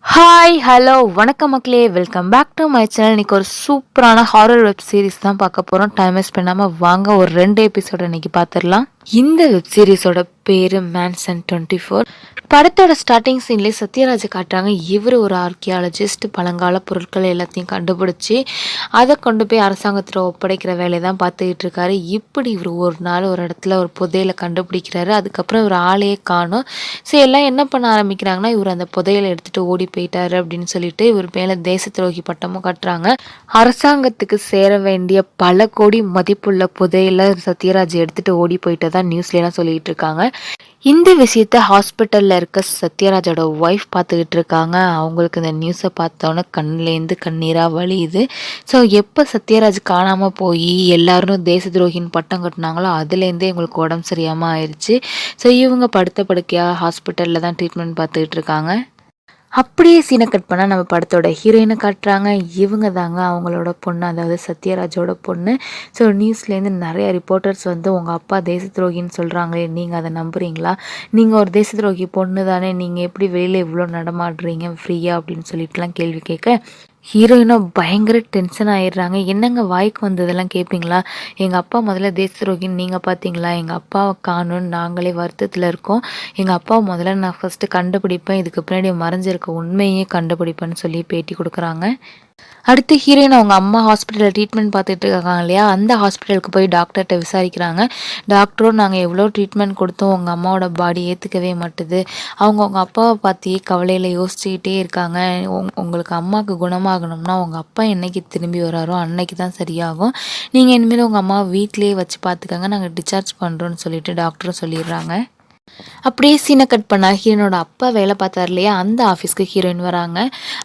Hi hello வணக்கம் மக்களே, welcome back to my channel. இன்றைக்கி ஒரு சூப்பரான ஹாரர் வெப் சீரிஸ் தான் பார்க்க போகிறோம். டைம் வேஸ்ட் பண்ணாமல் வாங்க ஒரு 2 எபிசோடு இன்றைக்கி பார்த்துடலாம். இந்த வெப் சீரிஸோட பேர் மேன்சன் 24. படத்தோட ஸ்டார்டிங் சீன்லேயே சத்யராஜை காட்டுறாங்க. இவர் ஒரு ஆர்கியாலஜிஸ்ட், பழங்கால பொருட்கள் எல்லாத்தையும் கண்டுபிடிச்சி அதை கொண்டு போய் அரசாங்கத்தில் ஒப்படைக்கிற வேலையை தான் பார்த்துக்கிட்டு இருக்காரு. இப்படி இவர் ஒரு நாள் ஒரு இடத்துல ஒரு புதையலை கண்டுபிடிக்கிறாரு. அதுக்கப்புறம் இவர் ஆளையே காணும். ஸோ எல்லாம் என்ன பண்ண ஆரம்பிக்கிறாங்கன்னா, இவர் அந்த புதையலை எடுத்துகிட்டு ஓடி போயிட்டாரு அப்படின்னு சொல்லிட்டு இவர் மேலே தேச துரோகி பட்டமும் கட்டுறாங்க. அரசாங்கத்துக்கு சேர வேண்டிய பல கோடி மதிப்புள்ள புதையலை சத்யராஜ் எடுத்துகிட்டு ஓடி போயிட்டு தான் நியூஸ்லாம் சொல்லிகிட்டு இருக்காங்க. இந்த விஷயத்த ஹாஸ்பிட்டலில் இருக்க சத்யராஜோட ஒய்ஃப் பார்த்துக்கிட்டு இருக்காங்க. அவங்களுக்கு இந்த நியூஸை பார்த்தோன்னே கண்ணிலேருந்து கண்ணீராக வலியுது. ஸோ எப்போ சத்யராஜ் காணாமல் போய் எல்லாரும் தேச துரோகின்னு பட்டம் கட்டினாங்களோ அதுலேருந்தே இவங்களுக்கு உடம்பு சரியாமல் ஆயிடுச்சு. ஸோ இவங்க படுத்த படுக்கையாக ஹாஸ்பிட்டலில் தான் ட்ரீட்மெண்ட் பார்த்துக்கிட்டு இருக்காங்க. அப்படியே சீனை கட் பண்ணால் நம்ம படத்தோட ஹீரோயினை காட்டுறாங்க. இவங்க தாங்க அவங்களோட பொண்ணு, அதாவது சத்யராஜோட பொண்ணு. ஸோ நியூஸ்லேருந்து நிறைய ரிப்போர்ட்டர்ஸ் வந்து உங்கள் அப்பா தேச துரோகின்னு சொல்கிறாங்களே, நீங்கள் அதை நம்புறீங்களா? நீங்கள் ஒரு தேச துரோகி பொண்ணு தானே, நீங்கள் எப்படி வெளியில் இவ்வளோ நடமாடுறீங்க ஃப்ரீயாக அப்படின்னு சொல்லிட்டுலாம் கேள்வி கேட்க ஹீரோயினும் பயங்கர டென்ஷன் ஆயிடுறாங்க. என்னங்க வாய்க்கு வந்ததெல்லாம் கேட்பீங்களா? எங்கள் அப்பா முதல்ல தேச துரோகின்னு நீங்கள் பார்த்தீங்களா? எங்கள் அப்பாவை காணுன்னு நாங்களே வருத்தத்தில் இருக்கோம். எங்கள் அப்பாவை முதல்ல நான் ஃபஸ்ட்டு கண்டுபிடிப்பேன், இதுக்கு பின்னாடி மறைஞ்சிருக்க உண்மையே கண்டுபிடிப்பேன்னு சொல்லி பேட்டி கொடுக்குறாங்க. அடுத்து ஹீரோயின் அவங்க அம்மா ஹாஸ்பிட்டலில் ட்ரீட்மெண்ட் பார்த்துட்டு இருக்காங்க இல்லையா, அந்த ஹாஸ்பிட்டலுக்கு போய் டாக்டர்கிட்ட விசாரிக்கிறாங்க. டாக்டரும் நாங்கள் எவ்வளோ ட்ரீட்மெண்ட் கொடுத்தோம், உங்கள் அம்மாவோட பாடி ஏற்றுக்கவே மாட்டுது, உங்கள் அப்பாவை பார்த்து கவலையில் யோசிச்சுக்கிட்டே இருக்காங்க. உங்களுக்கு அம்மாவுக்கு குணமாகணும்னா உங்கள் அப்பா என்னைக்கு திரும்பி வராரோ அன்னைக்கு தான் சரியாகும். நீங்கள் இனிமேல் உங்கள் அம்மாவை வீட்டிலேயே வச்சு பார்த்துக்கங்க, நாங்கள் டிஸ்சார்ஜ் பண்ணுறோன்னு சொல்லிட்டு டாக்டரும் சொல்லிடுறாங்க. அப்படியே சீனை கட் பண்ணா ஹீரோனோட அப்பா வேலை பார்த்தார் இல்லையா, அந்த ஆஃபீஸ்க்கு ஹீரோயின் வராங்க.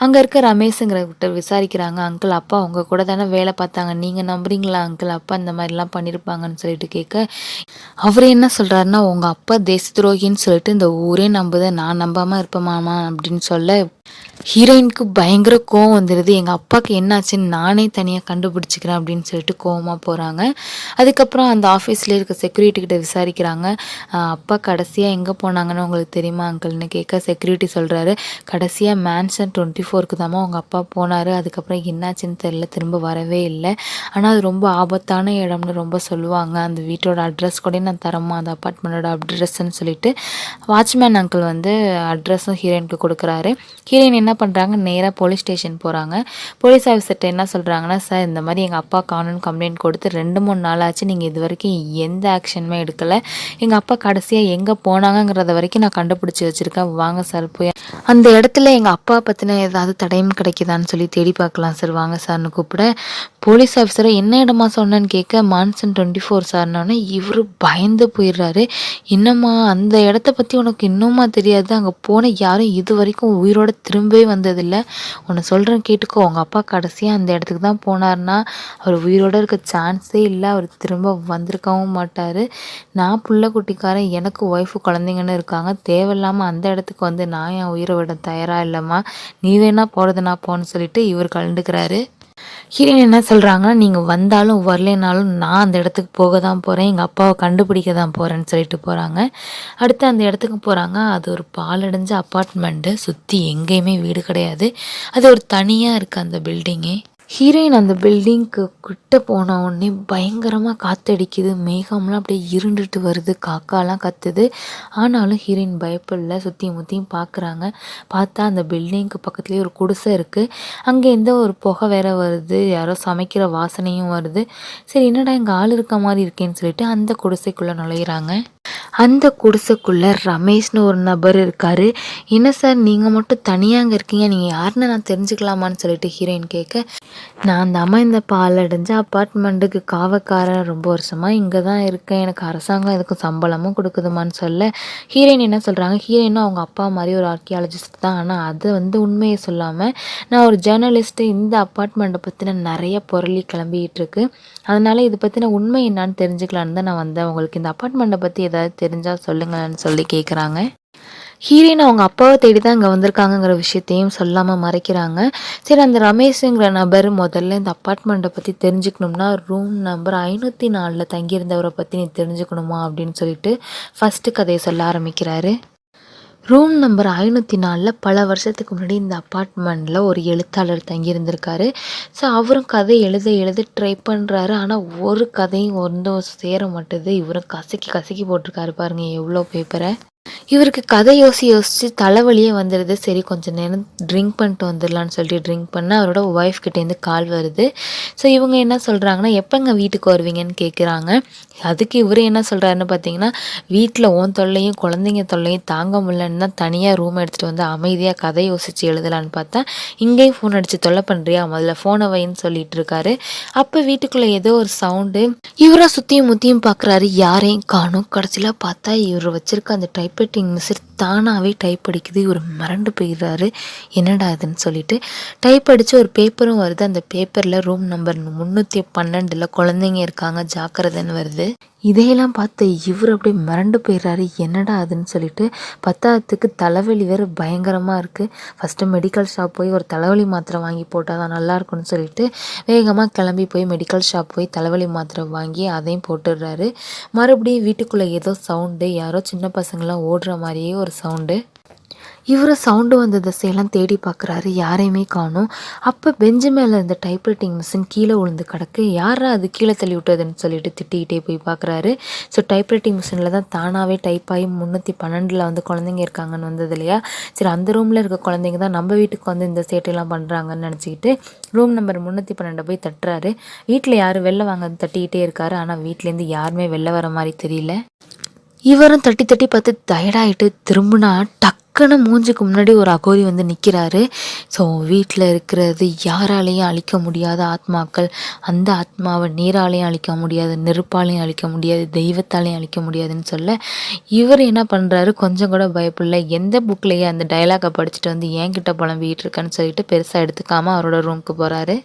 அங்கே இருக்க ரமேஷுங்கிறவர்கிட்ட விசாரிக்கிறாங்க. அங்கிள், அப்பா உங்கள் கூட தானே வேலை பார்த்தாங்க, நீங்கள் நம்புறீங்களா அங்கிள் அப்பா இந்த மாதிரிலாம் பண்ணியிருப்பாங்கன்னு சொல்லிட்டு கேட்க, அவர் என்ன சொல்கிறாருன்னா, உங்கள் அப்பா தேச துரோகின்னு சொல்லிட்டு இந்த ஊரே நம்புதை, நான் நம்பாமல் இருப்பேமாமா அப்படின்னு சொல்ல ஹீரோயினுக்கு பயங்கர கோவம் வந்துடுது. எங்கள் அப்பாவுக்கு என்னாச்சுன்னு நானே தனியாக கண்டுபிடிச்சிக்கிறேன் அப்படின்னு சொல்லிட்டு கோவமாக போகிறாங்க. அதுக்கப்புறம் அந்த ஆஃபீஸில் இருக்க செக்யூரிட்டிக்கிட்ட விசாரிக்கிறாங்க. அப்பா கடைசியாக எங்கே போனாங்கன்னு உங்களுக்கு தெரியுமா அங்கிள்னு கேட்க, செக்யூரிட்டி சொல்கிறாரு, கடைசியாக மேன்சன் 24க்கு தாம்மா உங்கள் அப்பா போனார், அதுக்கப்புறம் என்னாச்சுன்னு தெரில, திரும்ப வரவே இல்லை. ஆனால் அது ரொம்ப ஆபத்தான இடம்னு ரொம்ப சொல்லுவாங்க. அந்த வீட்டோட அட்ரஸ் கூட நான் தரமா, அந்த அப்பார்ட்மெண்ட்டோட அட்ரஸ்ன்னு சொல்லிட்டு வாட்ச்மேன் அங்கிள் வந்து அட்ரஸும் ஹீரோயினுக்கு கொடுக்குறாரு. ஹீரோயின் என்ன பண்ணுறாங்க, நேராக போலீஸ் ஸ்டேஷன் போகிறாங்க. போலீஸ் ஆஃபீஸர்கிட்ட என்ன சொல்கிறாங்கன்னா, சார் இந்த மாதிரி எங்கள் அப்பா காணுன்னு கம்ப்ளைண்ட் கொடுத்து 2-3 நாள் ஆச்சு, நீங்கள் இது வரைக்கும் எந்த ஆக்ஷனுமே எடுக்கலை, எங்கள் அப்பா கடைசியாக எங்கே போனாங்கங்கிறத வரைக்கும் நான் கண்டுபிடிச்சி வச்சுருக்கேன், வாங்க சார் போய் அந்த இடத்துல எங்கள் அப்பா பற்றின ஏதாவது தடயம் கிடைக்குதான்னு சொல்லி தேடி பார்க்கலாம் சார், வாங்க சார்னு கூப்பிட, போலீஸ் ஆஃபீஸரை என்ன இடமா சொன்னேன்னு கேட்க, மேன்சன் 24 சார்னோடனே இவர் பயந்து போயிடுறாரு. இன்னும்மா அந்த இடத்த பற்றி உனக்கு இன்னுமா தெரியாது, அங்கே போன யாரும் இது வரைக்கும் உயிரோட திரும்பவே வந்ததில்லை, உன்னை சொல்கிறேன் கேட்டுக்கோ, உங்கள் அப்பா கடைசியாக அந்த இடத்துக்கு தான் போனார்னா அவர் உயிரோடு இருக்க சான்ஸே இல்லை, அவர் திரும்ப வந்திருக்கவும் மாட்டார், நான் புள்ள குட்டிக்காரன், எனக்கு ஒய்ஃபு குழந்தைங்கன்னு இருக்காங்க, தேவையில்லாமல் அந்த இடத்துக்கு வந்து நான் என் உயிரை விட தயாராக இல்லைம்மா, நீ வேணா போகிறதுனா போன்னு சொல்லிட்டு இவர் கலந்துக்கிறாரு. ஹீரோயின் என்ன சொல்கிறாங்கன்னா, நீங்கள் வந்தாலும் வரலைனாலும் நான் அந்த இடத்துக்கு போக தான் போகிறேன், எங்கள் அப்பாவை கண்டுபிடிக்க தான் போகிறேன்னு சொல்லிட்டு போகிறாங்க. அடுத்து அந்த இடத்துக்கு போகிறாங்க. அது ஒரு பாலடைஞ்ச அப்பார்ட்மெண்ட்டு, சுற்றி எங்கேயுமே வீடு கிடையாது, அது ஒரு தனியாக இருக்குது அந்த பில்டிங்கே. ஹீரோயின் அந்த பில்டிங்க்கு கிட்ட போன உடனே பயங்கரமாக காற்றடிக்குது, மேகம்லாம் அப்படியே இருண்டுட்டு வருது, காக்காலாம் கத்துது. ஆனாலும் ஹீரோயின் பயப்படல, சுற்றியும் முற்றியும் பார்க்குறாங்க. பார்த்தா அந்த பில்டிங்க்கு பக்கத்துலேயே ஒரு குடிசை இருக்குது. அங்கேருந்து ஒரு புகை வேற வருது, யாரோ சமைக்கிற வாசனையும் வருது. சரி என்னடா இங்கே ஆள் இருக்க மாதிரி இருக்கேன்னு சொல்லிட்டு அந்த குடிசைக்குள்ளே நுழையிறாங்க. அந்த குடிசைக்குள்ளே ரமேஷ்னு ஒரு நபர் இருக்கார். என்ன சார் நீங்கள் மட்டும் தனியாக அங்கே இருக்கீங்க, நீங்கள் யாருன்னு நான் தெரிஞ்சுக்கலாமான்னு சொல்லிட்டு ஹீரோயின் கேட்க, நான் தாம்மா இந்த பாலடைஞ்ச அப்பார்ட்மெண்ட்டுக்கு காவக்காரன், ரொம்ப வருஷமாக இங்கே தான் இருக்கேன், எனக்கு அரசாங்கம் இதுக்கு சம்பளமும் கொடுக்குதுமான்னு சொல்ல, ஹீரோயின் என்ன சொல்கிறாங்க, ஹீரோயினும் அவங்க அப்பா மாதிரி ஒரு ஆர்கியாலஜிஸ்ட் தான், ஆனால் அதை வந்து உண்மையை சொல்லாமல் நான் ஒரு ஜேர்னலிஸ்ட்டு, இந்த அப்பார்ட்மெண்ட்டை பற்றின நிறைய பொருளி கிளம்பிகிட்டு இருக்கு, அதனால் இதை பற்றின உண்மை என்னான்னு தெரிஞ்சுக்கலான்னு தான் நான் வந்தேன், உங்களுக்கு இந்த அப்பார்ட்மெண்ட்டை பற்றி ஏதாவது தெரிஞ்சால் சொல்லுங்கன்னு சொல்லி கேட்குறாங்க. ஹீரோயின் அவங்க அப்பாவை தேடி தான் இங்கே வந்திருக்காங்கங்கிற விஷயத்தையும் சொல்லாமல் மறைக்கிறாங்க. சரி அந்த ரமேஷுங்கிற நபர் முதல்ல இந்த அப்பார்ட்மெண்ட்டை பற்றி தெரிஞ்சுக்கணும்னா ரூம் நம்பர் 504 தங்கியிருந்தவரை பற்றி நீ தெரிஞ்சுக்கணுமா அப்படின்னு சொல்லிட்டு ஃபஸ்ட்டு கதையை சொல்ல ஆரம்பிக்கிறாரு. ரூம் நம்பர் 504ல் பல வருஷத்துக்கு முன்னாடி இந்த அப்பார்ட்மெண்ட்டில் ஒரு எழுத்தாளர் தங்கியிருந்திருக்காரு. ஸோ அவரும் கதை எழுத எழுத ட்ரை பண்ணுறாரு. ஆனால் ஒரு கதையும் ஒன்றும் சேர மாட்டுது. இவரும் கசக்கி கசக்கி போட்டிருக்காரு பாருங்க எவ்வளோ பேப்பரை. இவருக்கு கதை யோசிச்சு தலைவலியே வந்துடுது. சரி கொஞ்சம் நேரம் ட்ரிங்க் பண்ணிட்டு வந்துடலான்னு சொல்லிட்டு ட்ரிங்க் பண்ண அவரோட ஒய்ஃப் கிட்டேருந்து கால் வருது. ஸோ இவங்க என்ன சொல்கிறாங்கன்னா, எப்போங்க வீட்டுக்கு வருவீங்கன்னு கேட்குறாங்க. அதுக்கு இவர் என்ன சொல்கிறாருன்னு பார்த்தீங்கன்னா, வீட்டில் ஓன் தொல்லையும் குழந்தைங்க தொல்லையும் தாங்க முடியலன்னு தான் தனியாக ரூம் எடுத்துகிட்டு வந்து அமைதியாக கதை யோசித்து எழுதலான்னு பார்த்தா, இங்கேயும் ஃபோன் அடித்து தொல்லை பண்ணுறியா, முதல்ல ஃபோனை வைன்னு சொல்லிட்டு இருக்காரு. அப்போ வீட்டுக்குள்ளே ஏதோ ஒரு சவுண்டு. இவரை சுற்றியும் முற்றியும் பார்க்குறாரு, யாரையும் காணும். கடைசியில் பார்த்தா இவர் வச்சுருக்க அந்த டைப்ரைட்டிங் மிஷின் தானாகவே டைப் அடிக்குது. இவர் மிரண்டு போயிடுறாரு, என்னடா இதுன்னு சொல்லிட்டு. டைப் அடித்து ஒரு பேப்பரும் வருது. அந்த பேப்பரில் ரூம் நம்பர் 312 குழந்தைங்க இருக்காங்க ஜாக்கிரதைன்னு வருது. இதையெல்லாம் பார்த்து இவர் அப்படியே மிரண்டு போயிடுறாரு, என்னடா அதுன்னு சொல்லிட்டு. பத்தாததுக்கு தலைவலி வேறு பயங்கரமாக இருக்குது. ஃபஸ்ட்டு மெடிக்கல் ஷாப் போய் ஒரு தலைவலி மாத்திரை வாங்கி போட்டால் தான் நல்லாயிருக்குன்னு சொல்லிட்டு வேகமாக கிளம்பி போய் மெடிக்கல் ஷாப் போய் தலைவலி மாத்திரை வாங்கி அதையும் போட்டுடுறாரு. மறுபடியும் வீட்டுக்குள்ளே ஏதோ சவுண்டு, யாரோ சின்ன பசங்களாம் ஓடுற மாதிரியே ஒரு சவுண்டு. இவரை சவுண்டு வந்த திசையெல்லாம் தேடி பார்க்குறாரு, யாரையுமே காணும். அப்போ பெஞ்சு மேலே இருந்த டைப்ரைட்டிங் மிஷின் கீழே விழுந்து கிடக்கு. யாரா அது கீழே தள்ளி விட்டதுன்னு சொல்லிட்டு திட்டிக்கிட்டே போய் பார்க்குறாரு. ஸோ டைப்ரைட்டிங் மிஷினில் தான் தானாகவே டைப் ஆகி 312 வந்து குழந்தைங்க இருக்காங்கன்னு வந்தது இல்லையா. சரி அந்த ரூமில் இருக்க குழந்தைங்க தான் நம்ம வீட்டுக்கு வந்து இந்த சேட்டையெல்லாம் பண்ணுறாங்கன்னு நினச்சிக்கிட்டு ரூம் நம்பர் 312 போய் தட்டுறாரு. வீட்டில் யாரும் வெளில வாங்க தட்டிக்கிட்டே இருக்காரு. ஆனால் வீட்டிலேருந்து யாருமே வெளில வர மாதிரி தெரியல. இவரும் தட்டி தட்டி பார்த்து டயர்டாயிட்டு திரும்பினா டக்குன்னு மூஞ்சுக்கு முன்னாடி ஒரு அகோரி வந்து நிற்கிறாரு. ஸோ வீட்டில் இருக்கிறது யாராலையும் அழிக்க முடியாத ஆத்மாக்கள். அந்த ஆத்மாவை நீராலையும் அழிக்க முடியாது, நெருப்பாலையும் அழிக்க முடியாது, தெய்வத்தாலையும் அழிக்க முடியாதுன்னு சொல்ல இவர் என்ன பண்ணுறாரு, கொஞ்சம் கூட பயப்படல. எந்த புக்லேயே அந்த டைலாகை படிச்சுட்டு வந்து என்கிட்ட புலம்பிக்கிட்டு இருக்கேன்னு சொல்லிட்டு பெருசாக எடுத்துக்காமல் அவரோட ரூமுக்கு போகிறாரு.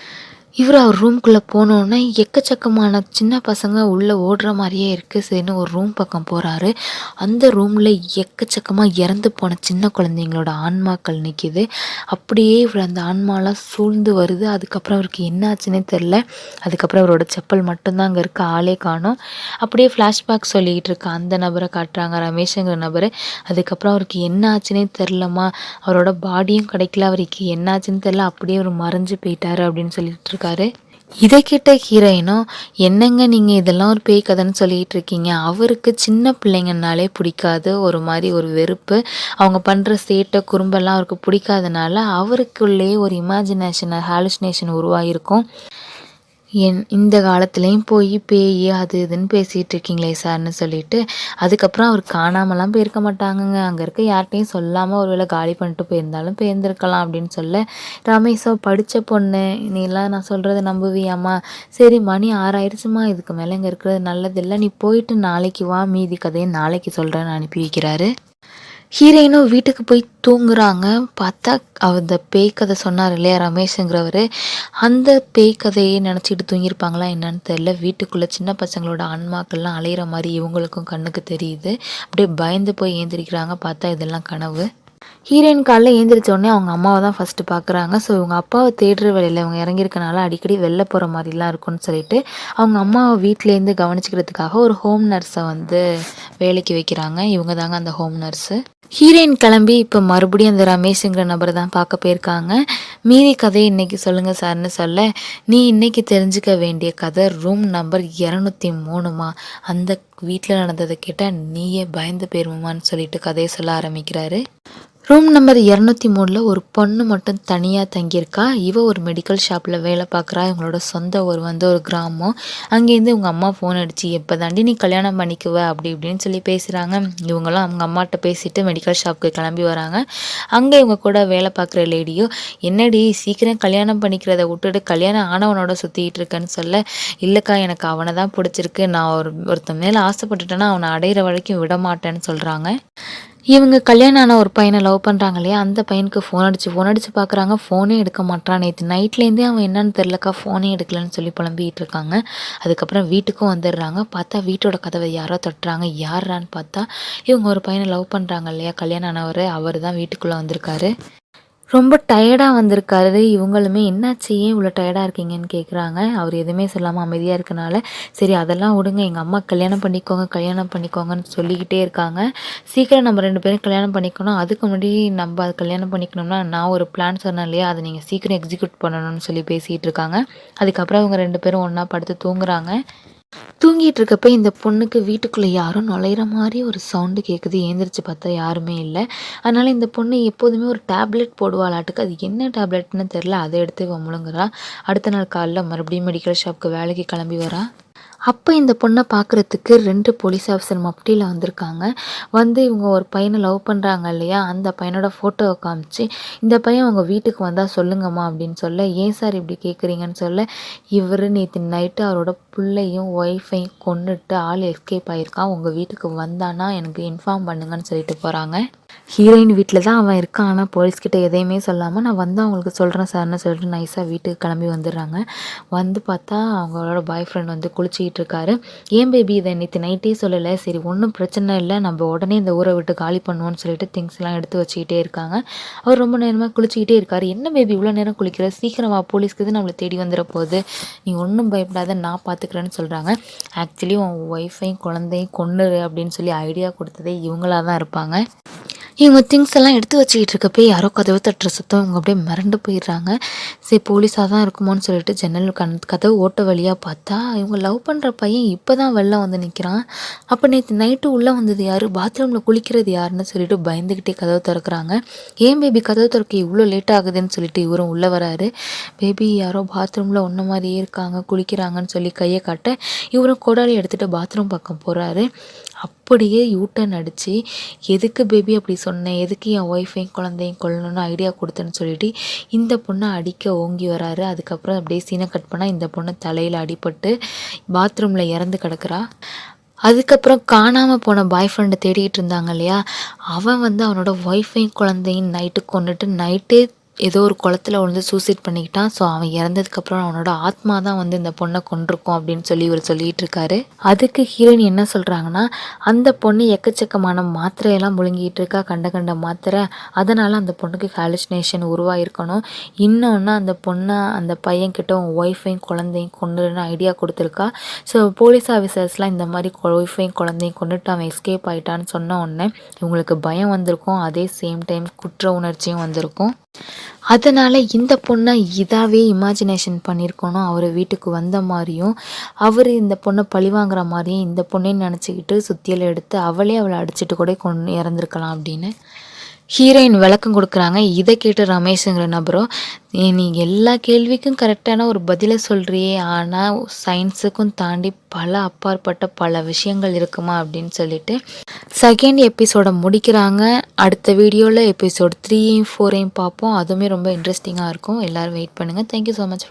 இவர் அவர் ரூம்குள்ளே போனோன்னே எக்கச்சக்கமான சின்ன பசங்க உள்ளே ஓடுற மாதிரியே இருக்குது. சரின்னு ஒரு ரூம் பக்கம் போகிறாரு. அந்த ரூமில் எக்கச்சக்கமாக இறந்து போன சின்ன குழந்தைங்களோட ஆன்மாக்கள் நிற்கிது. அப்படியே இவர் அந்த ஆன்மாலாம் சூழ்ந்து வருது. அதுக்கப்புறம் அவருக்கு என்ன ஆச்சுன்னே தெரில. அதுக்கப்புறம் அவரோட செப்பல் மட்டும்தான் அங்கே இருக்க, ஆளே காணோம். அப்படியே ஃப்ளாஷ்பேக் சொல்லிக்கிட்டு இருக்க அந்த நபரை காட்டுறாங்க, ரமேஷுங்கிற நபர். அதுக்கப்புறம் அவருக்கு என்ன ஆச்சுன்னே தெரிலம்மா, அவரோட பாடியும் கிடைக்கல, அவருக்கு என்ன ஆச்சுன்னு தெரில, அப்படியே அவர் மறைஞ்சு போயிட்டாரு அப்படின்னு சொல்லிட்டு இருக்காரு. இதை கேட்ட ஹீரோயினும், என்னங்க நீங்கள் இதெல்லாம் ஒரு பேய் கதைன்னு சொல்லிகிட்டு இருக்கீங்க, அவருக்கு சின்ன பிள்ளைங்கனாலே பிடிக்காது, ஒரு மாதிரி ஒரு வெறுப்பு, அவங்க பண்ணுற சேட்டை குறும்பெல்லாம் அவருக்கு பிடிக்காதனால அவருக்குள்ளேயே ஒரு இமேஜினேஷன் ஹாலுசினேஷன் உருவாகிருக்கும். இந்த காலத்துலேயும் போய் பேய் அது இதுன்னு பேசிகிட்டு இருக்கீங்களே சார்னு சொல்லிட்டு அதுக்கப்புறம் அவர் காணாமலாம் போயிருக்க மாட்டாங்கங்க. அங்கே இருக்க யார்கிட்டையும் சொல்லாமல் ஒரு வேளை காலி பண்ணிட்டு போயிருந்தாலும் போயிருந்துருக்கலாம் அப்படின்னு சொல்ல, ரமேஷோ படித்த பொண்ணு நீலாம் நான் சொல்கிறத நம்புவியாம்மா, சரி மணி 6 ஆயிடுச்சுமா, இதுக்கு மேலே இங்கே இருக்கிறது நல்லதில்லை, நீ போயிட்டு நாளைக்கு வா, மீதி கதையை நாளைக்கு சொல்கிறேன்னு அனுப்பி வைக்கிறாரு. ஹீரோயினும் வீட்டுக்கு போய் தூங்குறாங்க. பார்த்தா அந்த பேய் கதை சொன்னார் இல்லையா ரமேஷுங்கிறவர், அந்த பேய் கதையை நினச்சிட்டு தூங்கியிருப்பாங்களா என்னன்னு தெரில. வீட்டுக்குள்ளே சின்ன பசங்களோட ஆன்மாக்கள்லாம் அலையிற மாதிரி இவங்களுக்கும் கண்ணுக்கு தெரியுது. அப்படியே பயந்து போய் ஏந்திரிக்கிறாங்க. பார்த்தா இதெல்லாம் கனவு. ஹீரோயின் காலைல ஏந்திரிச்சோடனே அவங்க அம்மாவை தான் ஃபஸ்ட்டு பார்க்குறாங்க. ஸோ இவங்க அப்பாவை தேடுற வேலையில் இவங்க இறங்கியிருக்கனால அடிக்கடி வெளில போகிற மாதிரிலாம் இருக்கும்னு சொல்லிட்டு அவங்க அம்மாவை வீட்டிலேருந்து கவனிச்சிக்கிறதுக்காக ஒரு ஹோம் நர்ஸை வந்து வேலைக்கு வைக்கிறாங்க. இவங்க தாங்க அந்த ஹோம் நர்ஸு. ஹீரோயின் கிளம்பி இப்போ மறுபடியும் அந்த ரமேஷுங்கிற நபரை தான் பார்க்க போயிருக்காங்க. மீதி கதையை இன்றைக்கி சொல்லுங்கள் சார்னு சொல்ல, நீ இன்றைக்கி தெரிஞ்சுக்க வேண்டிய கதை ரூம் நம்பர் 203மா, அந்த வீட்டில் நடந்ததை கேட்டால் நீயே பயந்து போயிருமான்னு சொல்லிட்டு கதையை சொல்ல ஆரம்பிக்கிறாரு. ரூம் நம்பர் 203ல் ஒரு பொண்ணு மட்டும் தனியாக தங்கியிருக்கா. இவ ஒரு மெடிக்கல் ஷாப்பில் வேலை பார்க்குறா. இவங்களோட சொந்த ஊர் வந்து ஒரு கிராமம். அங்கேருந்து இவங்க அம்மா ஃபோன் அடித்து எப்போ தாண்டி நீ கல்யாணம் பண்ணிக்குவ அப்படி இப்படின்னு சொல்லி பேசுகிறாங்க. இவங்களும் அவங்க அம்மாட்ட பேசிட்டு மெடிக்கல் ஷாப்புக்கு கிளம்பி வராங்க. அங்கே இவங்க கூட வேலை பார்க்குற லேடியோ, என்னடி சீக்கிரம் கல்யாணம் பண்ணிக்கிறத விட்டுட்டு கல்யாணம் ஆனவனோட சுற்றிக்கிட்டு இருக்கேன்னு சொல்ல, இல்லைக்கா எனக்கு அவனை தான் பிடிச்சிருக்கு, நான் ஒருத்தன் மேலே ஆசைப்பட்டுட்டேன்னா அவனை அடையிற வரைக்கும் விட மாட்டேன்னு சொல்கிறாங்க. இவங்க கல்யாணம் ஆன ஒரு பையனை லவ் பண்ணுறாங்க இல்லையா, அந்த பையனுக்கு ஃபோன் அடித்து பார்க்குறாங்க. ஃபோனே எடுக்க மாட்டான். நேற்று நைட்லேருந்தே அவன் என்னன்னு தெரிலக்கா, ஃபோனே எடுக்கலன்னு சொல்லி புலம்பிகிட்டு இருக்காங்க. அதுக்கப்புறம் வீட்டுக்கும் வந்துடுறாங்க. பார்த்தா வீட்டோட கதவை யாரோ தட்டுறாங்க. யாரான்னு பார்த்தா இவங்க ஒரு பையனை லவ் பண்ணுறாங்க இல்லையா, கல்யாணம் ஆனவர், அவர் தான் வீட்டுக்குள்ளே வந்திருக்காரு. ரொம்ப டயர்டாக வந்திருக்காரு. இவங்களுமே என்னாச்சு ஏன் இவ்வளோ டயர்டாக இருக்கீங்கன்னு கேட்குறாங்க. அவர் எதுவுமே சொல்லாமல் அமைதியாக இருக்கனால சரி அதெல்லாம் விடுங்க, எங்கள் அம்மா கல்யாணம் பண்ணிக்கோங்க கல்யாணம் பண்ணிக்கோங்கன்னு சொல்லிக்கிட்டே இருக்காங்க. சீக்கிரம் நம்ம 2 பேரும் கல்யாணம் பண்ணிக்கணும். அதுக்கு முன்னாடி நம்ம அது கல்யாணம் பண்ணிக்கணும்னா நான் ஒரு பிளான் சொன்னேன் இல்லையா, அதை நீங்கள் சீக்கிரம் எக்ஸிக்யூட் பண்ணணும்னு சொல்லி பேசிகிட்டு இருக்காங்க. அதுக்கப்புறம் அவங்க 2 பேரும் ஒன்றா படுத்து தூங்குறாங்க. தூங்கிட்டு இருக்கப்ப இந்த பொண்ணுக்கு வீட்டுக்குள்ளே யாரோ நுழையிற மாதிரி ஒரு சவுண்டு கேட்குது. ஏந்திரிச்சு பார்த்தா யாருமே இல்லை. அதனால் இந்த பொண்ணு எப்போதுமே ஒரு டேப்லெட் போடுவாளாட்டுக்கு, அது என்ன டேப்லெட்னு தெரில, அதை எடுத்து இவ முழுங்குறா. அடுத்த நாள் காலைல மறுபடியும் மெடிக்கல் ஷாப்புக்கு வேலைக்கு கிளம்பி வரா. அப்போ இந்த பொண்ணை பார்க்குறதுக்கு 2 போலீஸ் ஆஃபீஸர் மப்டியில் வந்திருக்காங்க. வந்து இவங்க ஒரு பையனை லவ் பண்ணுறாங்க இல்லையா, அந்த பையனோட ஃபோட்டோவை காமிச்சு இந்த பையன் உங்கள் வீட்டுக்கு வந்தால் சொல்லுங்கம்மா அப்படின்னு சொல்ல, ஏன் சார் இப்படி கேட்குறீங்கன்னு சொல்ல, இவர் நேற்று நைட்டு அவரோட பிள்ளையும் ஒய்ஃபையும் கொன்னுட்டு ஆள் எஸ்கேப் ஆகியிருக்கான், உங்கள் வீட்டுக்கு வந்தானா எனக்கு இன்ஃபார்ம் பண்ணுங்கன்னு சொல்லிட்டு போகிறாங்க. ஹீரோயின் வீட்டில் தான் அவன் இருக்கான். ஆனால் போலீஸ்கிட்ட எதையுமே சொல்லாமல் நான் வந்து அவங்களுக்கு சொல்கிறேன் சார்னு சொல்லிட்டு நைஸாக வீட்டுக்கு கிளம்பி வந்துடுறாங்க. வந்து பார்த்தா அவங்களோட பாய் ஃப்ரெண்ட் வந்து குளிச்சிக்கிட்டு இருக்காரு. ஏன் பேபி இதை நேற்று நைட்டே சொல்லலை, சரி ஒன்றும் பிரச்சனை இல்லை, நம்ம உடனே இந்த ஊரை விட்டு காலி பண்ணுவோன்னு சொல்லிட்டு திங்ஸ்லாம் எடுத்து வச்சுக்கிட்டே இருக்காங்க. அவர் ரொம்ப நேரமாக குளிச்சிக்கிட்டே இருக்காரு. என்ன பேபி இவ்வளோ நேரம் குளிக்கிற, சீக்கிரம் வா, போலீஸ்க்கு நம்மளை தேடி வந்துட போகுது, நீ ஒன்றும் பயப்படாத நான் பார்த்துக்கிறேன்னு சொல்கிறாங்க. ஆக்சுவலி உன் ஒய்ஃபையும் குழந்தையும் கொன்னுரு அப்படின்னு சொல்லி ஐடியா கொடுத்ததே இவங்களாக தான் இருப்பாங்க. இவங்க திங்ஸ் எல்லாம் எடுத்து வச்சுக்கிட்டு இருக்கப்போ யாரோ கதவு தட்டுற சத்தம், இவங்க அப்படியே மிரண்டு போயிடுறாங்க. சரி போலீஸாக தான் இருக்குமோன்னு சொல்லிட்டு ஜன்னல் கதவு ஓட்ட வழியாக பார்த்தா இவங்க லவ் பண்ணுற பையன் இப்போ தான் வெளில வந்து நிற்கிறான். அப்போ நேற்று நைட்டு உள்ளே வந்தது யார், பாத்ரூமில் குளிக்கிறது யாருன்னு சொல்லிட்டு பயந்துக்கிட்டே கதவு திறக்கிறாங்க. ஏன் பேபி கதவு திறக்க இவ்வளோ லேட் ஆகுதுன்னு சொல்லிட்டு இவரும் உள்ளே வராரு. பேபி யாரோ பாத்ரூமில் ஒன்றை மாதிரியே இருக்காங்க குளிக்கிறாங்கன்னு சொல்லி கையை காட்ட இவரும் கோடாலி எடுத்துகிட்டு பாத்ரூம் பக்கம் போகிறாரு. அப்படியே யூட்டன் அடித்து எதுக்கு பேபி அப்படி சொன்னேன், எதுக்கு என் ஒய்ஃபையும் குழந்தையும் கொள்ளணும்னு ஐடியா கொடுத்தேன்னு சொல்லிட்டு இந்த பொண்ணை அடிக்க ஓங்கி வராரு. அதுக்கப்புறம் அப்படியே சீனை கட் பண்ணால் இந்த பொண்ணு தலையில் அடிபட்டு பாத்ரூமில் இறந்து கிடக்குறா. அதுக்கப்புறம் காணாமல் போன பாய் ஃப்ரெண்டை தேடிக்கிட்டு இருந்தாங்க இல்லையா, அவன் வந்து அவனோட ஒய்ஃபையும் குழந்தையும் நைட்டு கொண்டுட்டு நைட்டே ஏதோ ஒரு குளத்துல விழுந்து சூசைட் பண்ணிக்கிட்டான். ஸோ அவன் இறந்ததுக்கப்புறம் அவனோட ஆத்மா தான் வந்து இந்த பொண்ணை கொண்டிருக்கும் அப்படின்னு சொல்லி இவர் சொல்லிகிட்டு இருக்காரு. அதுக்கு ஹீரோயின் என்ன சொல்கிறாங்கன்னா, அந்த பொண்ணு எக்கச்சக்கமான மாத்திரையெல்லாம் முழுங்கிட்டு இருக்கா, கண்ட கண்ட மாத்திரை, அதனால் அந்த பொண்ணுக்கு ஹாலுசினேஷன் உருவாயிருக்கணும். இன்னொன்று அந்த பொண்ணை அந்த பையன்கிட்ட உன் ஒய்ஃபையும் குழந்தையும் கொண்டுன்னு ஐடியா கொடுத்துருக்கா. ஸோ போலீஸ் ஆஃபீஸர்ஸ்லாம் இந்த மாதிரி ஒய்ஃபையும் குழந்தையும் கொண்டுட்டு அவன் எஸ்கேப் ஆகிட்டான்னு சொன்ன உடனே இவங்களுக்கு பயம் வந்திருக்கும், அதே சேம் டைம் குற்ற உணர்ச்சியும் வந்திருக்கும். அதனால் இந்த பொண்ணை இதாகவே இமேஜினேஷன் பண்ணியிருக்கணும், அவர் வீட்டுக்கு வந்த மாதிரியும் அவர் இந்த பொண்ணை பழி வாங்குற மாதிரியும் இந்த பொண்ணையும் நினச்சிக்கிட்டு சுத்தியலை எடுத்து அவளை அடிச்சுட்டு கூட இறந்துருக்கலாம் அப்படின்னு ஹீரோயின் விளக்கம் கொடுக்குறாங்க. இதை கேட்டு ரமேஷுங்கிற நபரும், நீ எல்லா கேள்விக்கும் கரெக்டான ஒரு பதிலை சொல்கிறியே, ஆனால் சயின்ஸுக்கும் தாண்டி பல அப்பாற்பட்ட பல விஷயங்கள் இருக்குமா அப்படின்னு சொல்லிட்டு செகண்ட் எபிசோடை முடிக்கிறாங்க. அடுத்த வீடியோவில் எபிசோட் 3யும் 4யும் பார்ப்போம். அதுவுமே ரொம்ப இன்ட்ரெஸ்டிங்காக இருக்கும். எல்லோரும் வெயிட் பண்ணுங்கள். Thank you so much.